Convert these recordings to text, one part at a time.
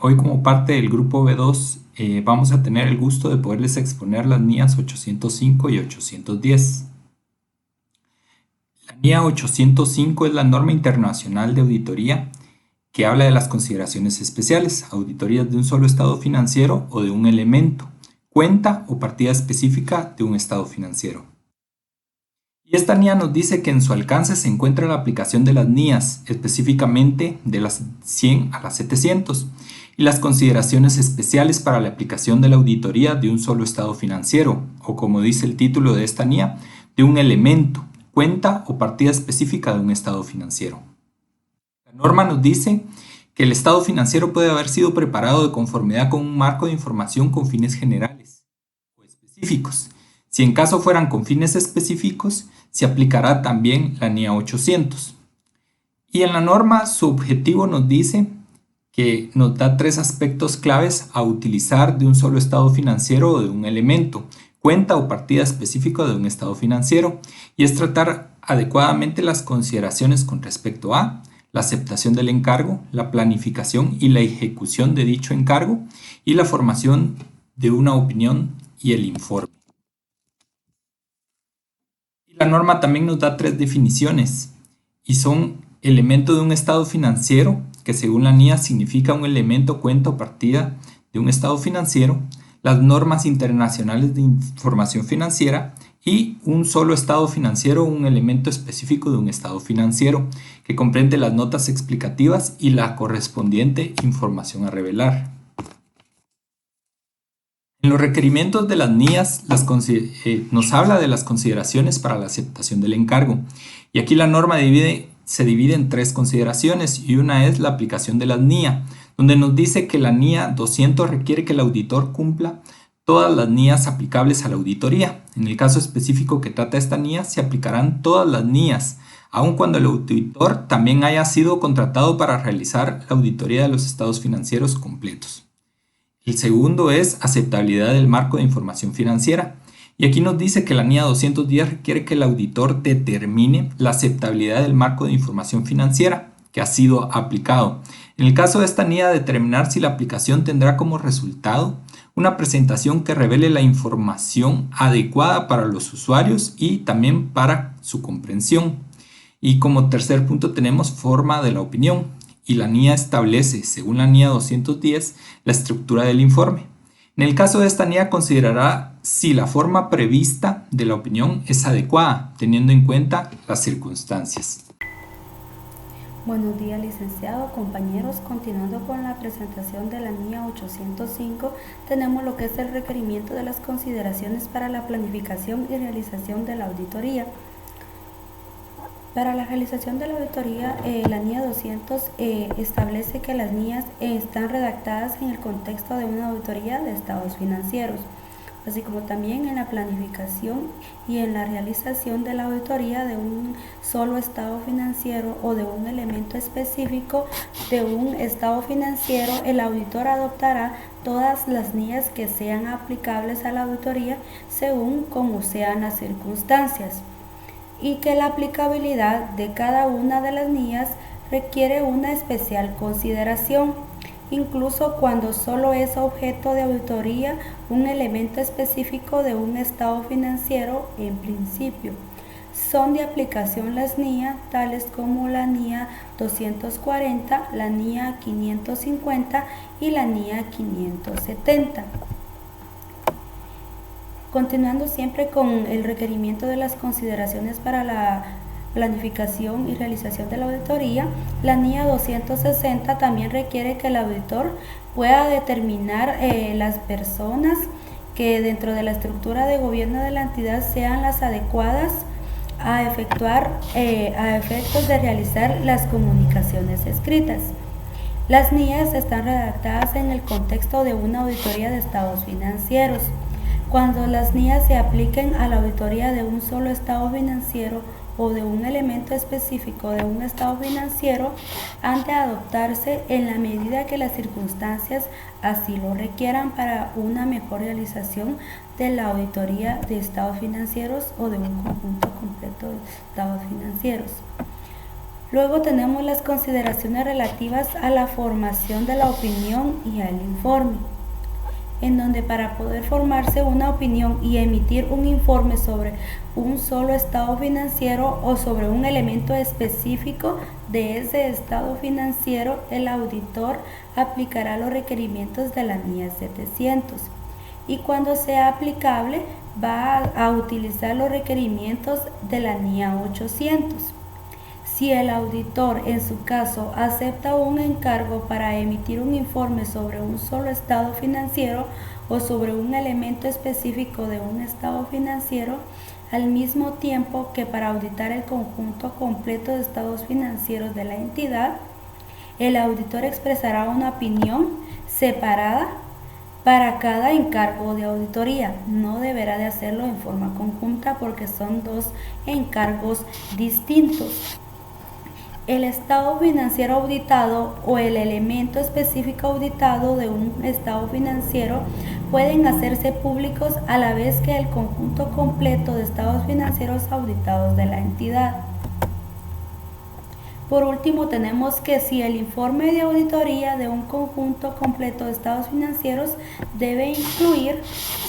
Hoy como parte del grupo B2 vamos a tener el gusto de poderles exponer las NIAs 805 y 810. La NIA 805 es la norma internacional de auditoría que habla de las consideraciones especiales, auditorías de un solo estado financiero o de un elemento, cuenta o partida específica de un estado financiero. Y esta NIA nos dice que en su alcance se encuentra la aplicación de las NIAs, específicamente de las 100 a las 700, y las consideraciones especiales para la aplicación de la auditoría de un solo estado financiero, o como dice el título de esta NIA, de un elemento, cuenta o partida específica de un estado financiero. La norma nos dice que el estado financiero puede haber sido preparado de conformidad con un marco de información con fines generales o específicos. Si en caso fueran con fines específicos, se aplicará también la NIA 800. Y en la norma su objetivo nos dice que nos da tres aspectos claves a utilizar de un solo estado financiero o de un elemento, cuenta o partida específica de un estado financiero, y es tratar adecuadamente las consideraciones con respecto a la aceptación del encargo, la planificación y la ejecución de dicho encargo, y la formación de una opinión y el informe. La norma también nos da tres definiciones y son elemento de un estado financiero, que según la NIA significa un elemento, cuenta o partida de un estado financiero, las normas internacionales de información financiera y un solo estado financiero, un elemento específico de un estado financiero, que comprende las notas explicativas y la correspondiente información a revelar. En los requerimientos de las NIAs nos habla de las consideraciones para la aceptación del encargo. Y aquí la norma se divide en tres consideraciones y una es la aplicación de las NIA, donde nos dice que la NIA 200 requiere que el auditor cumpla todas las NIAs aplicables a la auditoría. En el caso específico que trata esta NIA se aplicarán todas las NIAs, aun cuando el auditor también haya sido contratado para realizar la auditoría de los estados financieros completos. El segundo es aceptabilidad del marco de información financiera. Y aquí nos dice que la NIA 210 requiere que el auditor determine la aceptabilidad del marco de información financiera que ha sido aplicado. En el caso de esta NIA, determinar si la aplicación tendrá como resultado una presentación que revele la información adecuada para los usuarios y también para su comprensión. Y como tercer punto tenemos forma de la opinión. Y la NIA establece, según la NIA 210, la estructura del informe. En el caso de esta NIA considerará si la forma prevista de la opinión es adecuada, teniendo en cuenta las circunstancias. Buenos días, licenciado, compañeros. Continuando con la presentación de la NIA 805, tenemos lo que es el requerimiento de las consideraciones para la planificación y realización de la auditoría. Para la realización de la auditoría, la NIA 200 establece que las NIAs están redactadas en el contexto de una auditoría de estados financieros, así como también en la planificación y en la realización de la auditoría de un solo estado financiero o de un elemento específico de un estado financiero. El auditor adoptará todas las NIAs que sean aplicables a la auditoría según como sean las circunstancias, y que la aplicabilidad de cada una de las NIAs requiere una especial consideración, incluso cuando solo es objeto de auditoría un elemento específico de un estado financiero. En principio, son de aplicación las NIA tales como la NIA 240, la NIA 550 y la NIA 570. Continuando siempre con el requerimiento de las consideraciones para la planificación y realización de la auditoría, la NIA 260 también requiere que el auditor pueda determinar las personas que dentro de la estructura de gobierno de la entidad sean las adecuadas a efectos de realizar las comunicaciones escritas. Las NIAs están redactadas en el contexto de una auditoría de estados financieros. Cuando las NIAs se apliquen a la auditoría de un solo estado financiero o de un elemento específico de un estado financiero, han de adoptarse en la medida que las circunstancias así lo requieran para una mejor realización de la auditoría de estados financieros o de un conjunto completo de estados financieros. Luego tenemos las consideraciones relativas a la formación de la opinión y al informe, en donde para poder formarse una opinión y emitir un informe sobre un solo estado financiero o sobre un elemento específico de ese estado financiero, el auditor aplicará los requerimientos de la NIA 700 y cuando sea aplicable va a utilizar los requerimientos de la NIA 800. Si el auditor, en su caso, acepta un encargo para emitir un informe sobre un solo estado financiero o sobre un elemento específico de un estado financiero, al mismo tiempo que para auditar el conjunto completo de estados financieros de la entidad, el auditor expresará una opinión separada para cada encargo de auditoría. No deberá de hacerlo en forma conjunta porque son dos encargos distintos. El estado financiero auditado o el elemento específico auditado de un estado financiero pueden hacerse públicos a la vez que el conjunto completo de estados financieros auditados de la entidad. Por último, tenemos que si el informe de auditoría de un conjunto completo de estados financieros debe incluir,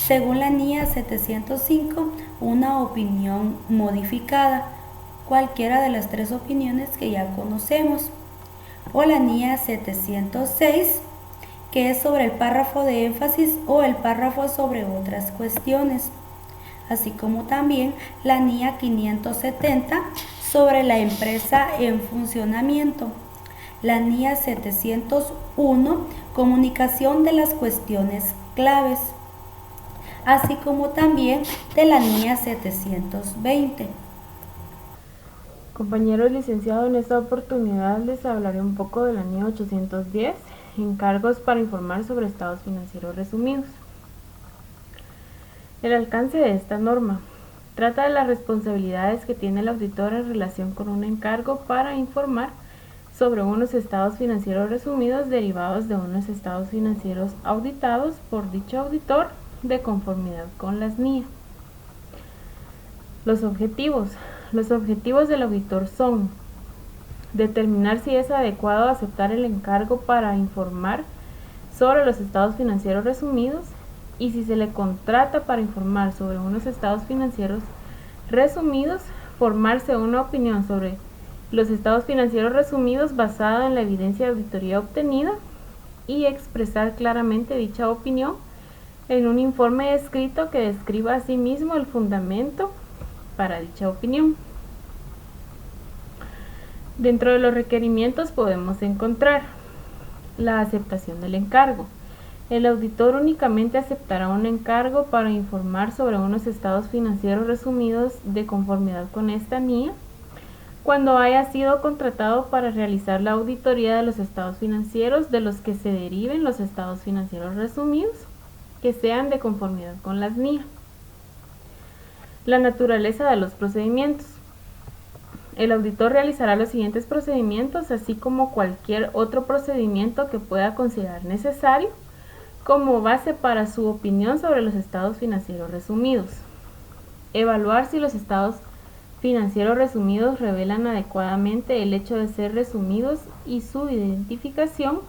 según la NIA 705, una opinión modificada, cualquiera de las tres opiniones que ya conocemos, o la NIA 706, que es sobre el párrafo de énfasis o el párrafo sobre otras cuestiones, así como también la NIA 570 sobre la empresa en funcionamiento, la NIA 701, comunicación de las cuestiones claves, así como también de la NIA 720. Compañeros licenciados, en esta oportunidad les hablaré un poco de la NIA 810, encargos para informar sobre estados financieros resumidos. El alcance de esta norma trata de las responsabilidades que tiene el auditor en relación con un encargo para informar sobre unos estados financieros resumidos derivados de unos estados financieros auditados por dicho auditor de conformidad con las NIA. Los objetivos del auditor son determinar si es adecuado aceptar el encargo para informar sobre los estados financieros resumidos y si se le contrata para informar sobre unos estados financieros resumidos, formarse una opinión sobre los estados financieros resumidos basada en la evidencia de auditoría obtenida y expresar claramente dicha opinión en un informe escrito que describa asimismo el fundamento para dicha opinión. Dentro de los requerimientos podemos encontrar la aceptación del encargo. El auditor únicamente aceptará un encargo para informar sobre unos estados financieros resumidos de conformidad con esta NIA cuando haya sido contratado para realizar la auditoría de los estados financieros de los que se deriven los estados financieros resumidos que sean de conformidad con las NIA. La naturaleza de los procedimientos. El auditor realizará los siguientes procedimientos, así como cualquier otro procedimiento que pueda considerar necesario como base para su opinión sobre los estados financieros resumidos. Evaluar si los estados financieros resumidos revelan adecuadamente el hecho de ser resumidos y su identificación.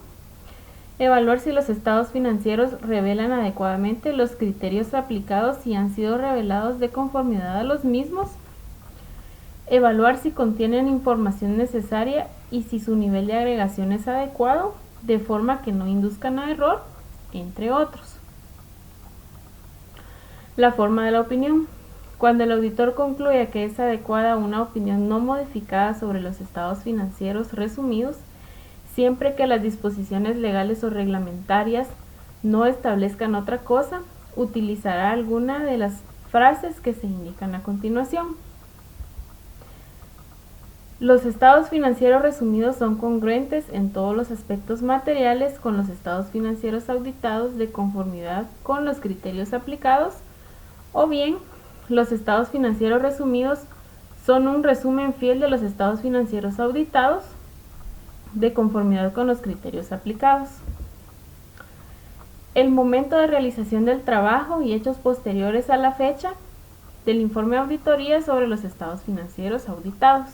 Evaluar si los estados financieros revelan adecuadamente los criterios aplicados y han sido revelados de conformidad a los mismos. Evaluar si contienen información necesaria y si su nivel de agregación es adecuado, de forma que no induzcan a error, entre otros. La forma de la opinión. Cuando el auditor concluya que es adecuada una opinión no modificada sobre los estados financieros resumidos, siempre que las disposiciones legales o reglamentarias no establezcan otra cosa, utilizará alguna de las frases que se indican a continuación. Los estados financieros resumidos son congruentes en todos los aspectos materiales con los estados financieros auditados de conformidad con los criterios aplicados, o bien, los estados financieros resumidos son un resumen fiel de los estados financieros auditados de conformidad con los criterios aplicados. El momento de realización del trabajo y hechos posteriores a la fecha del informe de auditoría sobre los estados financieros auditados.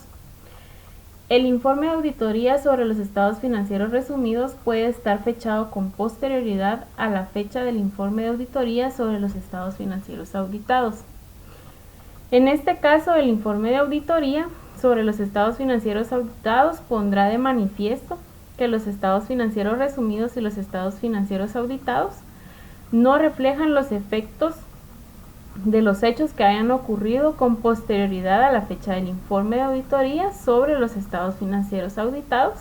El informe de auditoría sobre los estados financieros resumidos puede estar fechado con posterioridad a la fecha del informe de auditoría sobre los estados financieros auditados. En este caso, el informe de auditoría sobre los estados financieros auditados pondrá de manifiesto que los estados financieros resumidos y los estados financieros auditados no reflejan los efectos de los hechos que hayan ocurrido con posterioridad a la fecha del informe de auditoría sobre los estados financieros auditados,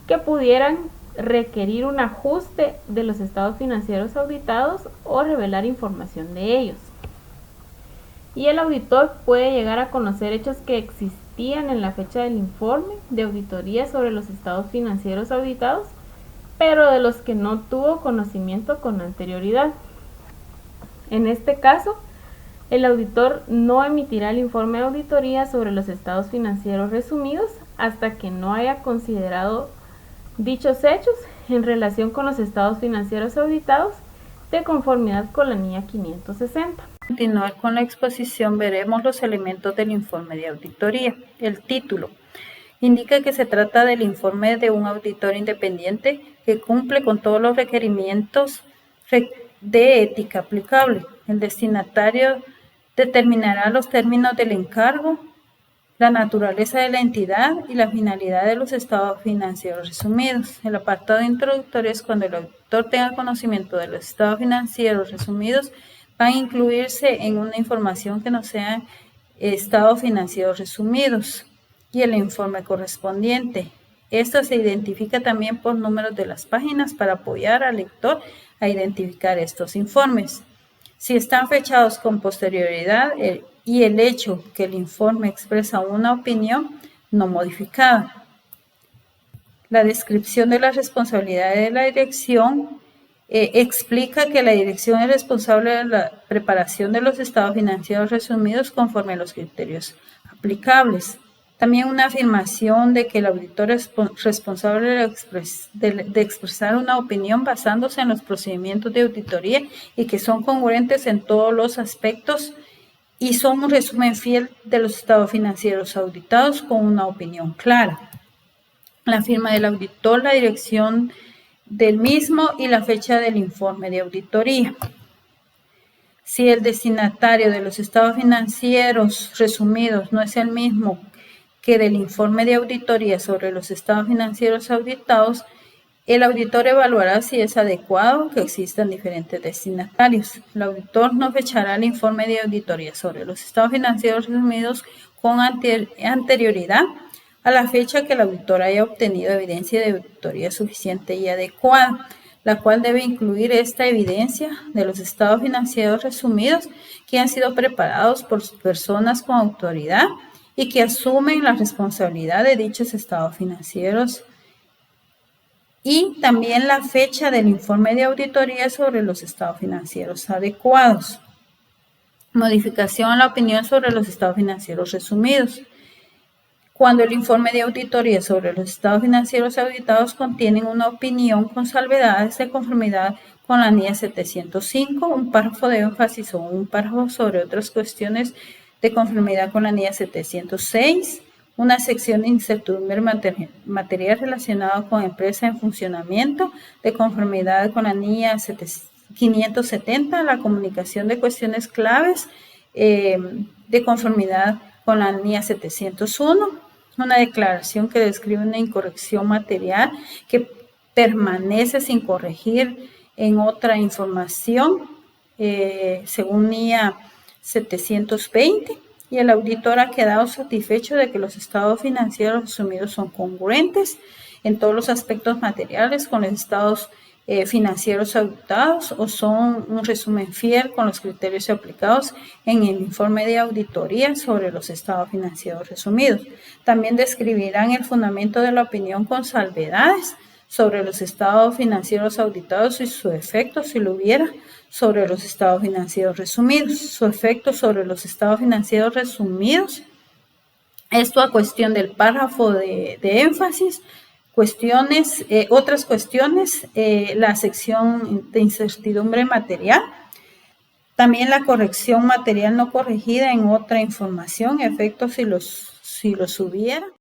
que pudieran requerir un ajuste de los estados financieros auditados o revelar información de ellos. Y el auditor puede llegar a conocer hechos que existían en la fecha del informe de auditoría sobre los estados financieros auditados, pero de los que no tuvo conocimiento con anterioridad. En este caso, el auditor no emitirá el informe de auditoría sobre los estados financieros resumidos hasta que no haya considerado dichos hechos en relación con los estados financieros auditados de conformidad con la NIA 560. Continuar con la exposición, veremos los elementos del informe de auditoría. El título indica que se trata del informe de un auditor independiente que cumple con todos los requerimientos de ética aplicable. El destinatario determinará los términos del encargo, la naturaleza de la entidad y la finalidad de los estados financieros resumidos. El apartado introductorio es cuando el auditor tenga conocimiento de los estados financieros resumidos, van a incluirse en una información que no sean estados financieros resumidos y el informe correspondiente. Esto se identifica también por números de las páginas para apoyar al lector a identificar estos informes. Si están fechados con posterioridad y el hecho que el informe expresa una opinión no modificada. La descripción de las responsabilidades de la dirección explica que la dirección es responsable de la preparación de los estados financieros resumidos conforme a los criterios aplicables. También una afirmación de que el auditor es responsable de expresar una opinión basándose en los procedimientos de auditoría y que son congruentes en todos los aspectos y son un resumen fiel de los estados financieros auditados con una opinión clara. La firma del auditor, la dirección del mismo y la fecha del informe de auditoría. Si el destinatario de los estados financieros resumidos no es el mismo que del informe de auditoría sobre los estados financieros auditados, el auditor evaluará si es adecuado que existan diferentes destinatarios. El auditor no fechará el informe de auditoría sobre los estados financieros resumidos con anterioridad a la fecha que el auditor haya obtenido evidencia de auditoría suficiente y adecuada, la cual debe incluir esta evidencia de los estados financieros resumidos que han sido preparados por personas con autoridad y que asumen la responsabilidad de dichos estados financieros, y también la fecha del informe de auditoría sobre los estados financieros adecuados. Modificación a la opinión sobre los estados financieros resumidos. Cuando el informe de auditoría sobre los estados financieros auditados contienen una opinión con salvedades de conformidad con la NIA 705, un párrafo de énfasis o un párrafo sobre otras cuestiones de conformidad con la NIA 706, una sección de incertidumbre material relacionada con empresa en funcionamiento de conformidad con la NIA 570, la comunicación de cuestiones claves de conformidad con la NIA 701, una declaración que describe una incorrección material que permanece sin corregir en otra información según NIA 720, y el auditor ha quedado satisfecho de que los estados financieros asumidos son congruentes en todos los aspectos materiales con los estados financieros auditados o son un resumen fiel con los criterios aplicados en el informe de auditoría sobre los estados financieros resumidos. También describirán el fundamento de la opinión con salvedades sobre los estados financieros auditados y su efecto, si lo hubiera, sobre los estados financieros resumidos. Su efecto sobre los estados financieros resumidos, esto a cuestión del párrafo de énfasis. Otras cuestiones, la sección de incertidumbre material, también la corrección material no corregida en otra información, efectos si los hubiera.